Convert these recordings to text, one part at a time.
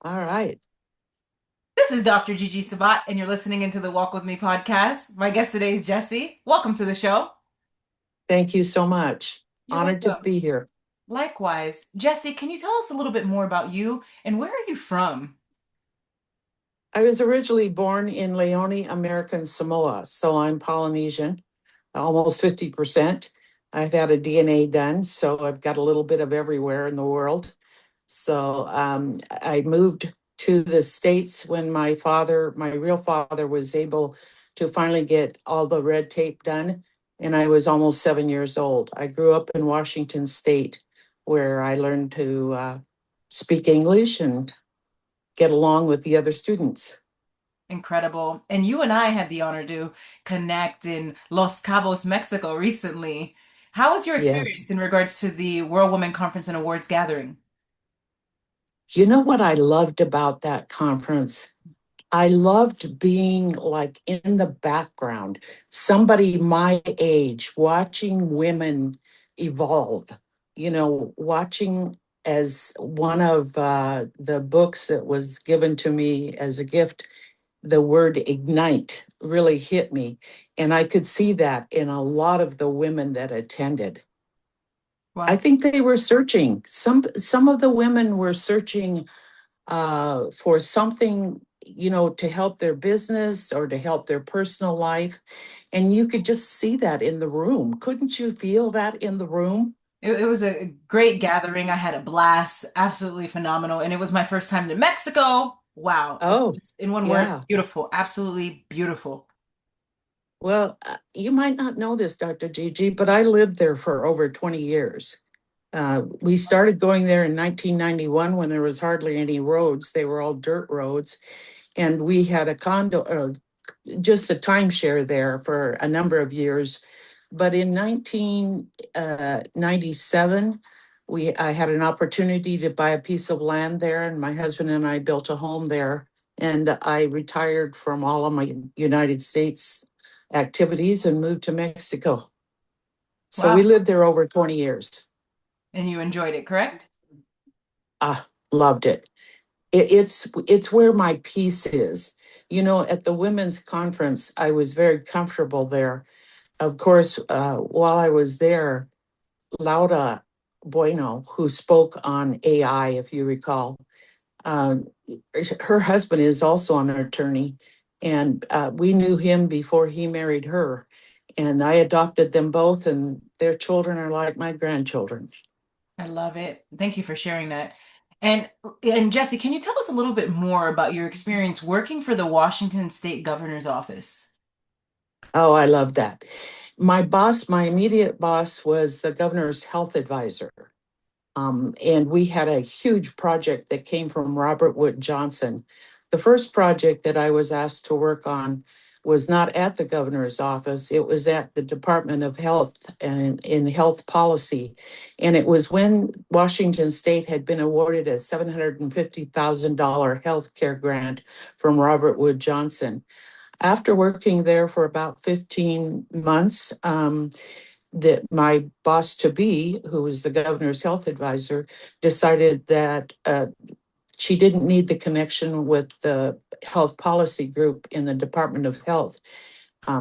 All right. This is Dr. Gigi Sabbat, and you're listening into the Walk With Me podcast. My guest today is Jessie. Welcome to the show. Thank you so much. You're Honored to welcome. be here. Likewise. Jessie, can you tell us a little bit more about you and where are you from? I was originally born in Leone, American Samoa, so I'm Polynesian, almost 50%. I've had a DNA done, so I've got a little bit of everywhere in the world. I moved to the States when my real father, was able to finally get all the red tape done. And I was almost 7 years old. I grew up in Washington State, where I learned to speak English and get along with the other students. Incredible. And you and I had the honor to connect in Los Cabos, Mexico recently. How was your experience Yes. in regards to the World Women Conference and Awards gathering? You know what I loved about that conference? I loved being like in the background, somebody my age, watching women evolve, watching as one of the books that was given to me as a gift, the word ignite really hit me. And I could see that in a lot of the women that attended. I Wow. think they were searching. Some of the women were searching for something, to help their business or to help their personal life. And you could just see that in the room. Couldn't you feel that in the room? It was a great gathering. I had a blast, absolutely phenomenal. And it was my first time to Mexico. Wow. Oh, Just in one word, yeah. beautiful, absolutely beautiful. Well, you might not know this, Dr. Gigi, but I lived there for over 20 years. We started going there in 1991 when there was hardly any roads. They were all dirt roads. And we had a condo, just a timeshare there for a number of years. But in 1997, I had an opportunity to buy a piece of land there, and my husband and I built a home there. And I retired from all of my United States activities and moved to Mexico. So we Wow. lived there over 20 years. And you enjoyed it, correct? Ah, loved it. It's where my peace is. At the women's conference, I was very comfortable there. Of course, while I was there, Laura Bueno, who spoke on AI, if you recall, uh, her husband is also an attorney, and we knew him before he married her. And I adopted them both, and their children are like my grandchildren. I love it. Thank you for sharing that. And and Jesse, can you tell us a little bit more about your experience working for the Washington State Governor's Office? Oh, I love that. My immediate boss was the governor's health advisor. And we had a huge project that came from Robert Wood Johnson. The first project that I was asked to work on was not at the governor's office, it was at the Department of Health and in health policy. And it was when Washington State had been awarded a $750,000 health care grant from Robert Wood Johnson. After working there for about 15 months, that my boss to be, who was the governor's health advisor, decided that she didn't need the connection with the health policy group in the Department of Health.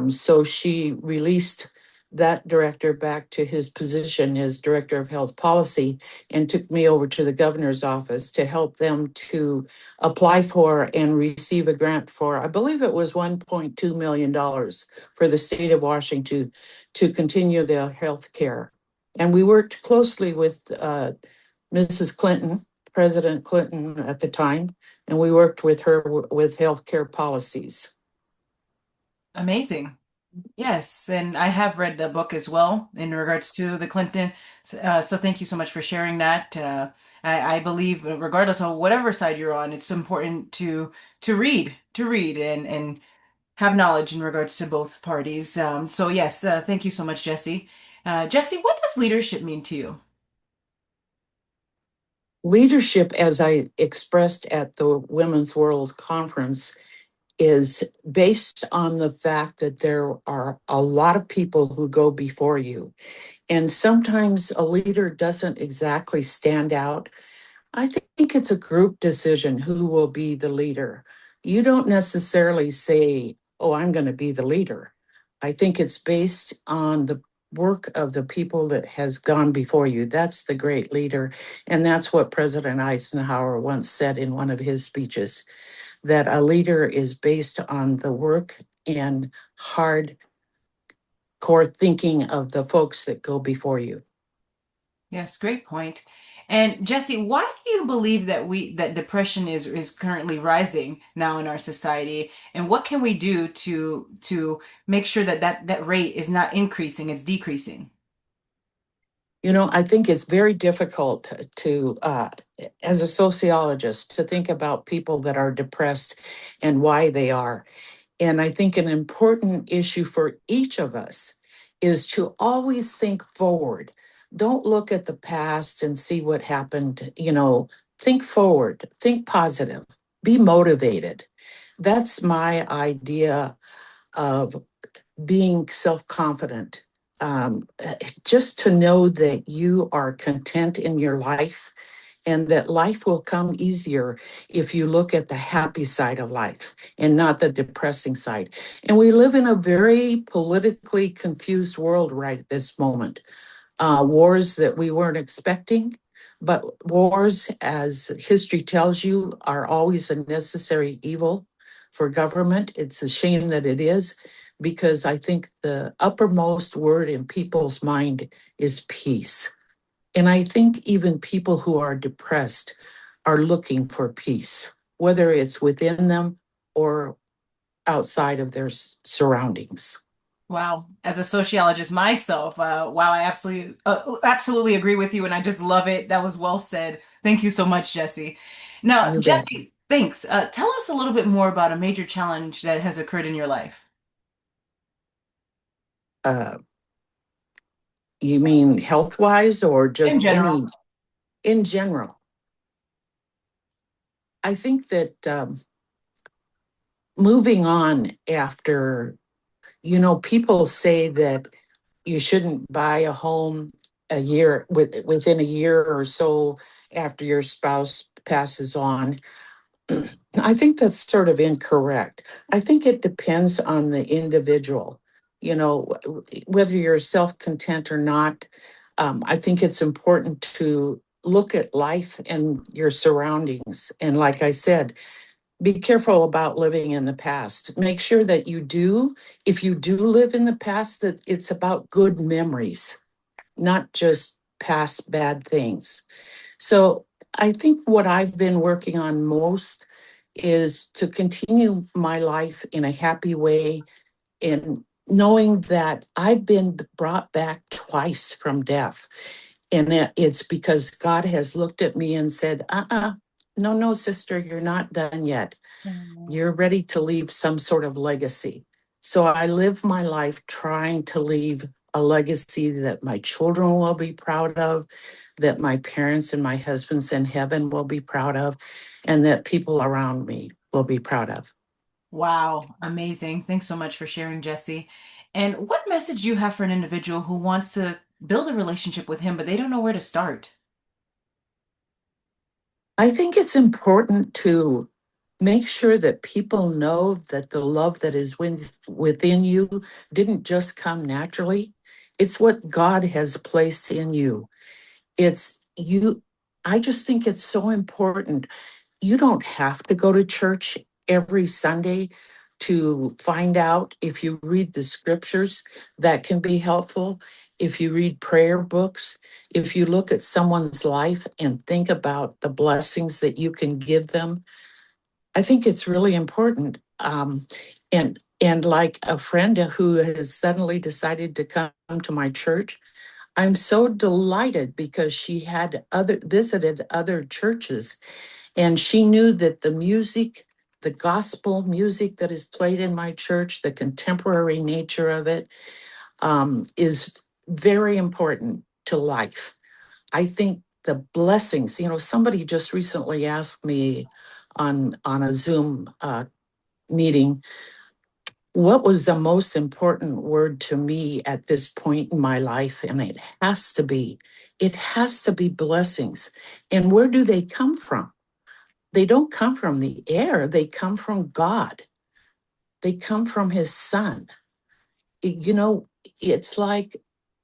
So she released that director back to his position as director of health policy and took me over to the governor's office to help them to apply for and receive a grant for, I believe it was $1.2 million for the state of Washington to continue their health care. And we worked closely with Mrs. Clinton, President Clinton at the time, and we worked with her with healthcare policies. Amazing. Yes, and I have read the book as well in regards to the Clinton. So thank you so much for sharing that. I believe, regardless of whatever side you're on, it's important to read and have knowledge in regards to both parties. So yes, thank you so much, Jesse. Jesse, what does leadership mean to you? Leadership, as I expressed at the Women's World Conference, is based on the fact that there are a lot of people who go before you. And sometimes a leader doesn't exactly stand out, I think it's a group decision who will be the leader. You don't necessarily say, oh, I'm going to be the leader. I think it's based on the work of the people that has gone before you. That's the great leader. And that's what President Eisenhower once said in one of his speeches, that a leader is based on the work and hard core thinking of the folks that go before you. Yes, great point. And Jesse, why do you believe that depression is currently rising now in our society? And what can we do to make sure that rate is not increasing, it's decreasing? You know, I think it's very difficult to, as a sociologist, to think about people that are depressed and why they are. And I think an important issue for each of us is to always think forward. Don't look at the past and see what happened. Think forward, think positive, be motivated. That's my idea of being self confident. Um, just to know that you are content in your life and that life will come easier if you look at the happy side of life and not the depressing side. And we live in a very politically confused world right at this moment. Wars that we weren't expecting, but wars, as history tells you, are always a necessary evil for government. It's a shame that it is, because I think the uppermost word in people's mind is peace. And I think even people who are depressed are looking for peace, whether it's within them or outside of their surroundings. Wow. As a sociologist myself, wow, I absolutely agree with you, and I just love it. That was well said. Thank you so much, Jesse. Now, You bet. Jesse, thanks. Tell us a little bit more about a major challenge that has occurred in your life. Uh, you mean health wise or In just general. any in general? I think that moving on after, people say that you shouldn't buy a home within a year or so after your spouse passes on. I think that's sort of incorrect. I think it depends on the individual, whether you're self content or not. I think it's important to look at life and your surroundings. And like I said, be careful about living in the past. Make sure that if you do live in the past, that it's about good memories, not just past bad things. So I think what I've been working on most is to continue my life in a happy way, and knowing that I've been brought back twice from death. And it's because God has looked at me and said, no, no, sister, you're not done yet. Mm. You're ready to leave some sort of legacy. So I live my life trying to leave a legacy that my children will be proud of, that my parents and my husbands in heaven will be proud of, and that people around me will be proud of. Wow, amazing. Thanks so much for sharing, Jesse. And what message do you have for an individual who wants to build a relationship with him, but they don't know where to start? I think it's important to make sure that people know that the love that is within you didn't just come naturally. It's what God has placed in you. It's you. I just think it's so important. You don't have to go to church every Sunday to find out. If you read the scriptures, that can be helpful. If you read prayer books, if you look at someone's life and think about the blessings that you can give them, I think it's really important. And like a friend who has suddenly decided to come to my church, I'm so delighted because she had other visited other churches, and she knew that the music, the gospel music that is played in my church, the contemporary nature of it, is very important to life. I think the blessings, somebody just recently asked me on a Zoom meeting, What was the most important word to me at this point in my life? And it has to be blessings. And where do they come from? They don't come from the air, they come from God. They come from his son. You know, it's like,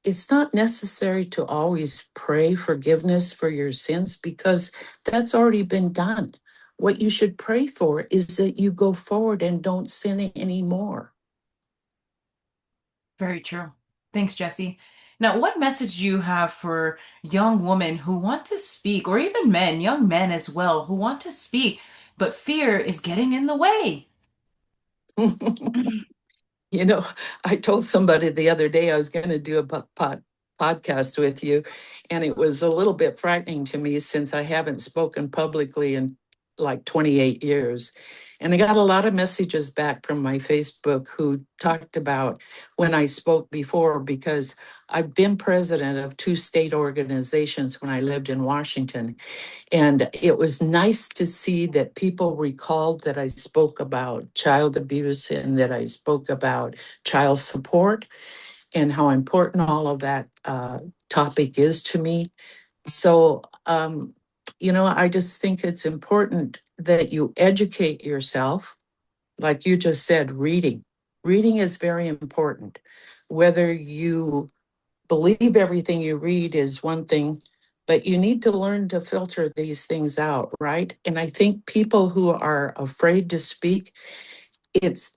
it's not necessary to always pray forgiveness for your sins because that's already been done. What you should pray for is that you go forward and don't sin anymore. Very true. Thanks, Jessie. Now, what message do you have for young women who want to speak, or even men, young men as well, who want to speak, but fear is getting in the way? You know, I told somebody the other day I was going to do a podcast with you, and it was a little bit frightening to me since I haven't spoken publicly in like 28 years. And I got a lot of messages back from my Facebook who talked about when I spoke before, because I've been president of two state organizations when I lived in Washington. And it was nice to see that people recalled that I spoke about child abuse and that I spoke about child support and how important all of that topic is to me. So, I just think it's important that you educate yourself. Like you just said, reading. Reading is very important. Whether you believe everything you read is one thing, but you need to learn to filter these things out, right? And I think people who are afraid to speak, it's,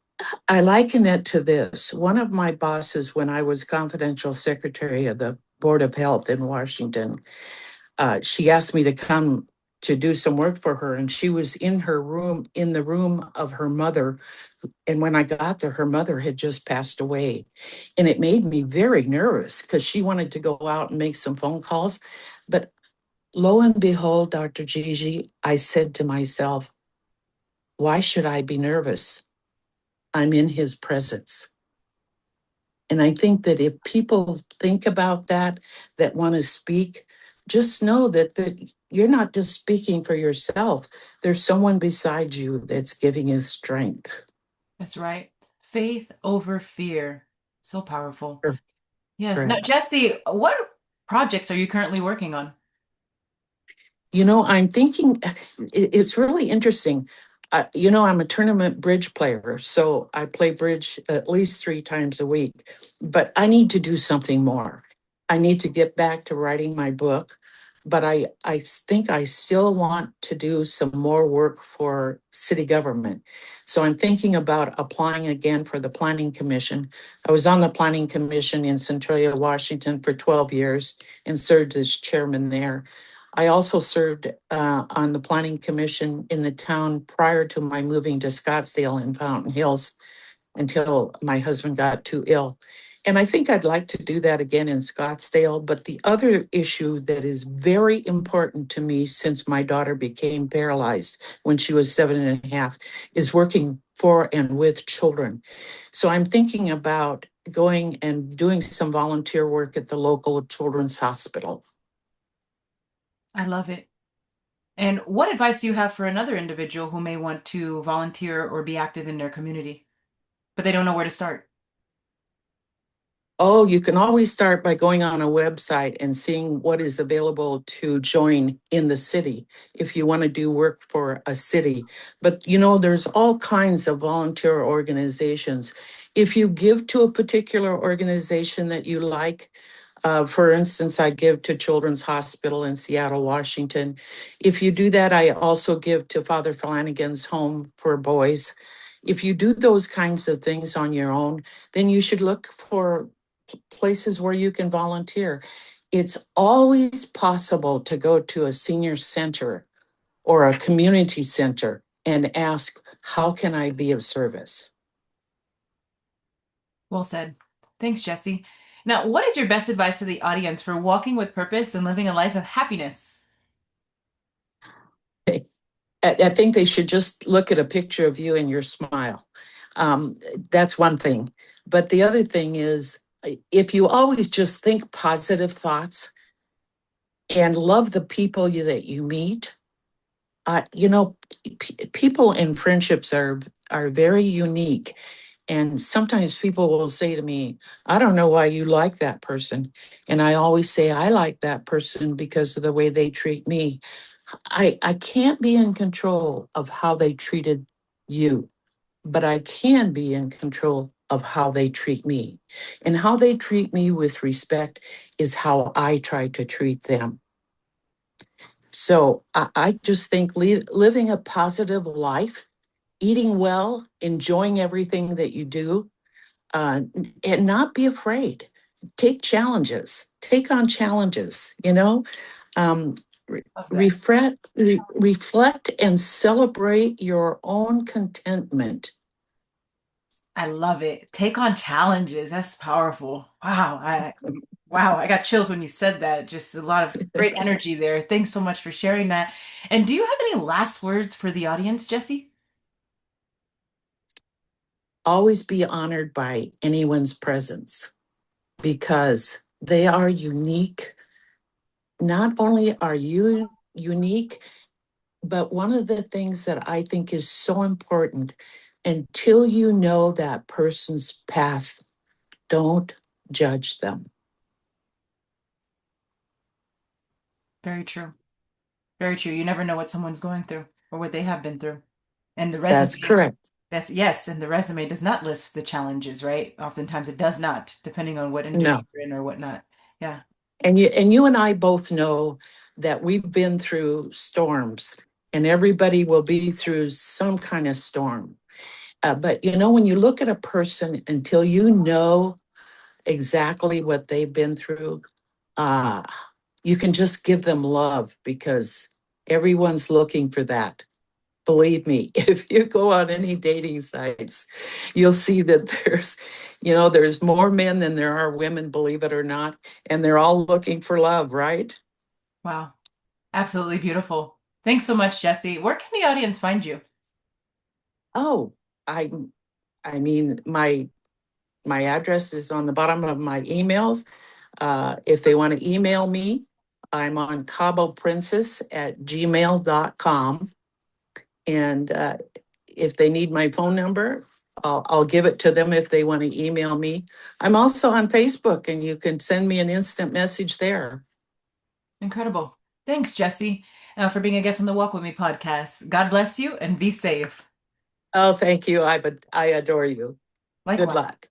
I liken it to this. One of my bosses, when I was confidential secretary of the Board of Health in Washington, she asked me to come to do some work for her. And she was in her room, in the room of her mother. And when I got there, her mother had just passed away. And it made me very nervous because she wanted to go out and make some phone calls. But lo and behold, Dr. Gigi, I said to myself, why should I be nervous? I'm in his presence. And I think that if people think about that want to speak, just know that you're not just speaking for yourself. There's someone beside you that's giving you strength. That's right. Faith over fear. So powerful. Yes. Now, Correct. Jessie, what projects are you currently working on? I'm thinking it's really interesting. I'm a tournament bridge player, so I play bridge at least 3 times a week, but I need to do something more. I need to get back to writing my book, but I think I still want to do some more work for city government. So I'm thinking about applying again for the Planning Commission. I was on the Planning Commission in Centralia, Washington for 12 years and served as chairman there. I also served on the planning commission in the town prior to my moving to Scottsdale in Fountain Hills until my husband got too ill. And I think I'd like to do that again in Scottsdale. But the other issue that is very important to me since my daughter became paralyzed when she was 7.5 is working for and with children. So I'm thinking about going and doing some volunteer work at the local children's hospital. I love it. And what advice do you have for another individual who may want to volunteer or be active in their community, but they don't know where to start? Oh, you can always start by going on a website and seeing what is available to join in the city if you want to do work for a city. But there's all kinds of volunteer organizations. If you give to a particular organization that you like, for instance, I give to Children's Hospital in Seattle, Washington. If you do that, I also give to Father Flanagan's Home for Boys. If you do those kinds of things on your own, then you should look for places where you can volunteer. It's always possible to go to a senior center or a community center and ask, how can I be of service? Well said. Thanks, Jessie. Now, what is your best advice to the audience for walking with purpose and living a life of happiness? I think they should just look at a picture of you and your smile. Um, that's one thing. But the other thing is, if you always just think positive thoughts and love the people that you meet, people and friendships are very unique. And sometimes people will say to me, I don't know why you like that person. And I always say, I like that person because of the way they treat me. I can't be in control of how they treated you, but I can be in control of how they treat me. And how they treat me with respect is how I try to treat them. So I just think living a positive life, eating well, enjoying everything that you do, and not be afraid. Take challenges, take on challenges, um, Love that. reflect and celebrate your own contentment. I love it. Take on challenges. That's powerful. Wow, I got chills when you said that. Just a lot of great energy there. Thanks so much for sharing that. And do you have any last words for the audience, Jessie? Always be honored by anyone's presence because they are unique. Not only are you unique, but one of the things that I think is so important, until you know that person's path, don't judge them. Very true. Very true. You never know what someone's going through or what they have been through. And the That's resume, correct. that's yes, and the resume does not list the challenges, right? Oftentimes it does not, depending on what industry No. you're in or whatnot. Yeah. And you and I both know that we've been through storms, and everybody will be through some kind of storm. But when you look at a person until you know exactly what they've been through, uh, you can just give them love because everyone's looking for that. Believe me, if you go on any dating sites, you'll see that there's more men than there are women, believe it or not, and they're all looking for love, right? Wow. Absolutely beautiful. Thanks so much, Jesse. Where can the audience find you? Oh, I I mean my address is on the bottom of my emails. If they want to email me, I'm on caboprincess@gmail.com. And if they need my phone number, I'll give it to them if they want to email me. I'm also on Facebook, and you can send me an instant message there. Incredible. Thanks, Jesse, for being a guest on the Walk With Me podcast. God bless you and be safe. Oh, thank you. I adore you. Good Likewise. luck.